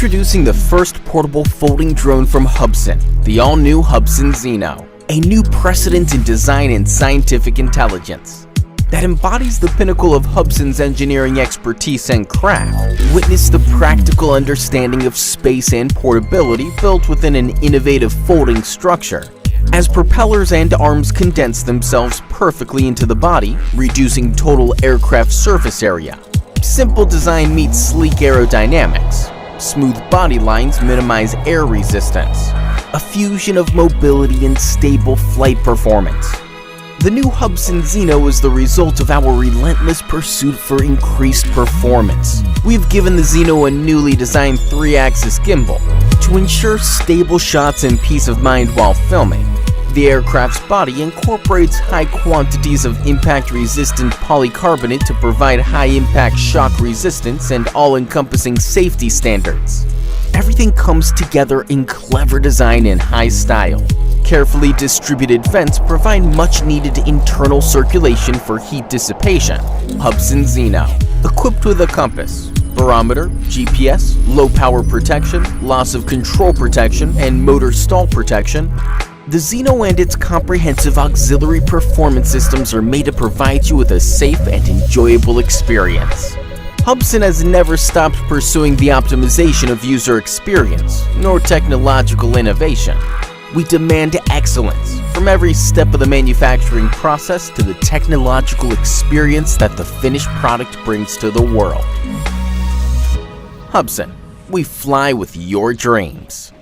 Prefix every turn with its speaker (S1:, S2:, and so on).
S1: Introducing the first portable folding drone from Hubsan, the all-new XekoTech-Zino, a new precedent in design and scientific intelligence that embodies the pinnacle of Hubsan's engineering expertise and craft. Witness the practical understanding of space and portability built within an innovative folding structure, as propellers and arms condense themselves perfectly into the body, reducing total aircraft surface area. Simple design meets sleek aerodynamics. Smooth body lines minimize air resistance. A fusion of mobility and stable flight performance. The new XekoTech-Zino is the result of our relentless pursuit for increased performance. We've given the Zino a newly designed 3-axis gimbal to ensure stable shots and peace of mind while filming. The aircraft's body incorporates high quantities of impact-resistant polycarbonate to provide high-impact shock resistance and all-encompassing safety standards. Everything comes together in clever design and high style. Carefully distributed vents provide much-needed internal circulation for heat dissipation. XekoTech-Zino, equipped with a compass, barometer, GPS, low-power protection, loss of control protection, and motor stall protection, the Zino and its comprehensive auxiliary performance systems are made to provide you with a safe and enjoyable experience. Hubsan has never stopped pursuing the optimization of user experience, nor technological innovation. We demand excellence from every step of the manufacturing process to the technological experience that the finished product brings to the world. Hubsan, we fly with your dreams.